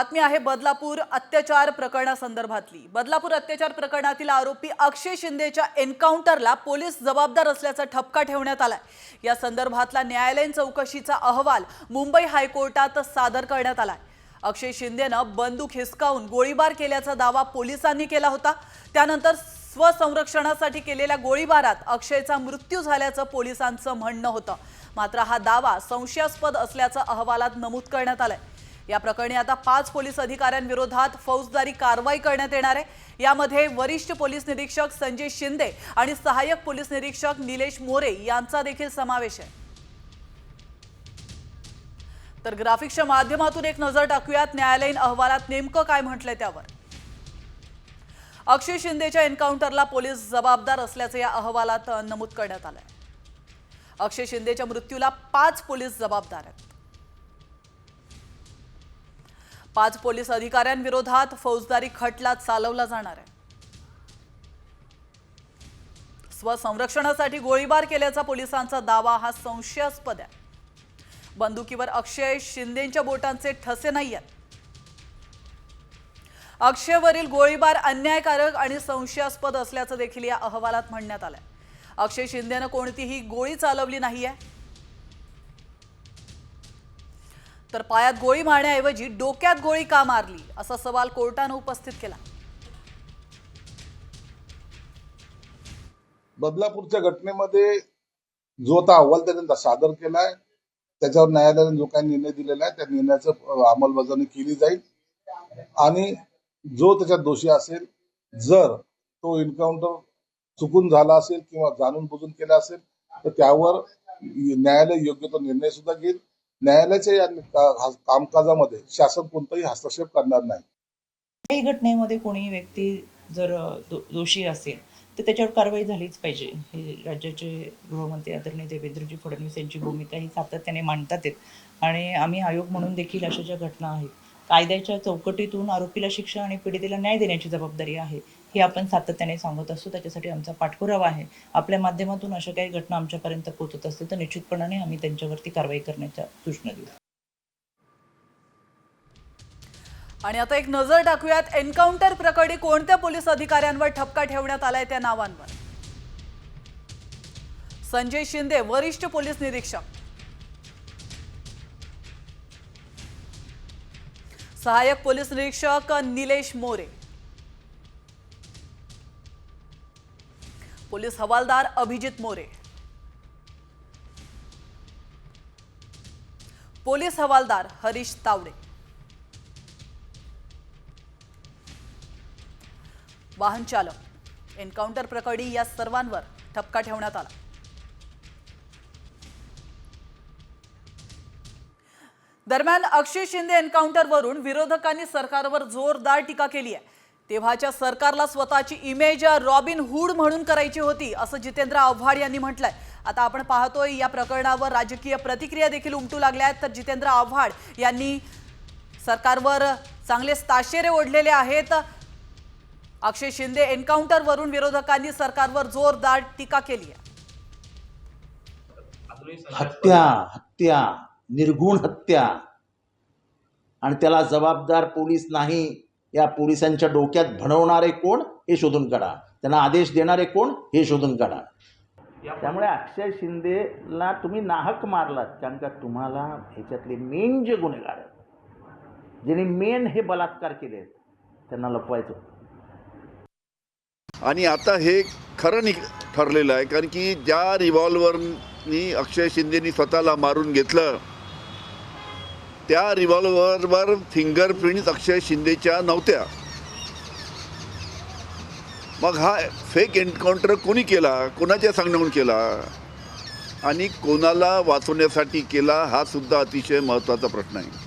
बातमी आहे बदलापूर अत्याचार प्रकरणासंदर्भातली। बदलापूर अत्याचार प्रकरणातील आरोपी अक्षय शिंदेच्या एन्काउंटरला पोलीस जबाबदार असल्याचा ठपका ठेवण्यात आलाय। या संदर्भातला न्यायालयीन चौकशीचा अहवाल मुंबई हायकोर्टात सादर करण्यात आलाय। अक्षय शिंदेनं बंदूक हिसकावून गोळीबार केल्याचा दावा पोलिसांनी केला होता। त्यानंतर स्वसंरक्षणासाठी केलेल्या गोळीबारात अक्षयचा मृत्यू झाल्याचं पोलिसांचं म्हणणं होतं। मात्र हा दावा संशयास्पद असल्याचं अहवालात नमूद करण्यात आलंय। या प्रकरणी आता 5 पोलीस अधिकाऱ्यांविरोधात फौजदारी कारवाई करण्यात येणार आहे। यामध्ये वरिष्ठ पोलीस निरीक्षक संजय शिंदे आणि सहाय्यक पोलीस निरीक्षक निलेश मोरे यांचा देखील समावेश आहे। तर ग्राफिक्सच्या माध्यमातून एक नजर टाकूयात न्यायालयीन अहवालात नेमकं काय म्हटलंय त्यावर। अक्षय शिंदेच्या एन्काउंटरला पोलीस जबाबदार असल्याचं या अहवालात नमूद करण्यात आलंय। अक्षय शिंदेच्या मृत्यूला 5 पोलीस जबाबदार आहेत। 5 पोलीस अधिकाऱ्यांविरोधात फौजदारी खटला चालवला जाणार आहे। स्वसंरक्षणासाठी गोळीबार केल्याचा पोलिसांचा दावा हा संशयास्पद आहे। बंदुकीवर अक्षय शिंदेच्या बोटांचे ठसे नाहीयेत। अक्षयवरील गोळीबार अन्यायकारक आणि संशयास्पद असल्याचं देखील या अहवालात म्हणण्यात आलंय। अक्षय शिंदेने कोणतीही गोळी चालवली नाहीये, तर पायात गोळी मारण्याऐवजी डोक्यात गोळी का मारली असा सवाल कोर्टाने उपस्थित केला। बदलापूरच्या घटनेमध्ये जो आता अहवाल त्यांनी सादर केलाय त्याच्यावर न्यायालयाने जो काही निर्णय दिलेला आहे त्या निर्णयाचं अंमलबजावणी केली जाईल आणि जो त्याच्यात दोषी असेल, जर तो एन्काउंटर चुकून झाला असेल किंवा जाणून बुजून केला असेल तर त्यावर न्यायालय योग्य तो निर्णय सुद्धा घेईल। न्यायालयाच्या या कामकाजामध्ये शासन कोणताही हस्तक्षेप करणार नाही। काही घटनेमध्ये कोणी व्यक्ती जर दोषी असेल तर त्याच्यावर कारवाई झालीच पाहिजे। हे राज्याचे गृहमंत्री आदरणीय देवेंद्रजी फडणवीस यांची भूमिका ही सातत्याने मांडतात आणि आम्ही आयोग म्हणून देखील अशा ज्या घटना आहेत कायद्याच्या चौकटीतून आरोपीला शिक्षा आणि पीडितेला न्याय देण्याची जबाबदारी आहे हे आपण सातत्याने सांगत असतो। त्याच्यासाठी आमचा पाठपुरावा आहे। आपल्या माध्यमातून अशा काही घटना आमच्यापर्यंत पोहोचत असतील तर निश्चितपणाने आम्ही त्यांच्यावरती कारवाई करण्याच्या सूचना देऊ। आणि आता एक नजर टाकूयात एन्काउंटर प्रकरणी कोणत्या पोलीस अधिकाऱ्यांवर ठपका ठेवण्यात आलाय त्या नावांवर। संजय शिंदे वरिष्ठ पोलीस निरीक्षक, सहाय्यक पोलीस निरीक्षक निलेश मोरे, पोलीस हवालदार अभिजित मोरे, पोलीस हवालदार हरीश तावडे, वाहन चालक। एन्काउंटर प्रकरणी या सर्वांवर ठपका ठेवण्यात आला। दरम्यान अक्षय शिंदे एन्काउंटरवरून विरोधकांनी सरकारवर जोरदार टीका केली आहे। तेव्हाच्या सरकारला स्वतःची इमेज रॉबिन हुड म्हणून करायची होती असं जितेंद्र आव्हाड यांनी म्हटलंय। आता आपण पाहतोय या प्रकरणावर राजकीय प्रतिक्रिया देखील उमटू लागल्या आहेत। तर जितेंद्र आव्हाड यांनी सरकारवर चांगलेच ताशेरे ओढलेले आहेत। अक्षय शिंदे एन्काउंटरवरून विरोधकांनी सरकारवर जोरदार टीका केली आहे। हत्या निर्गुण हत्या आणि त्याला जबाबदार पोलीस नाही। या पोलिसांच्या डोक्यात भरवणारे कोण हे शोधून काढा, त्यांना आदेश देणारे कोण हे शोधून काढा। त्यामुळे अक्षय शिंदेला तुम्ही नाहक मारलात, कारण का तुम्हाला ह्याच्यातले मेन जे गुन्हेगार आहेत ज्यांनी मेन हे बलात्कार केले त्यांना लपवायचं होतं। आणि आता हे खरं ठरलेलं आहे, कारण की ज्या रिव्हॉल्वरनी अक्षय शिंदेनी स्वतःला मारून घेतलं त्या रिव्हॉल्वरवर फिंगरप्रिंट्स अक्षय शिंदेच्या नव्हत्या। मग हा फेक एन्काउंटर कोणी केला, कोणाच्या सांगण्यावरून केला आणि कोणाला वाचवण्यासाठी केला हा सुद्धा अतिशय महत्त्वाचा प्रश्न आहे।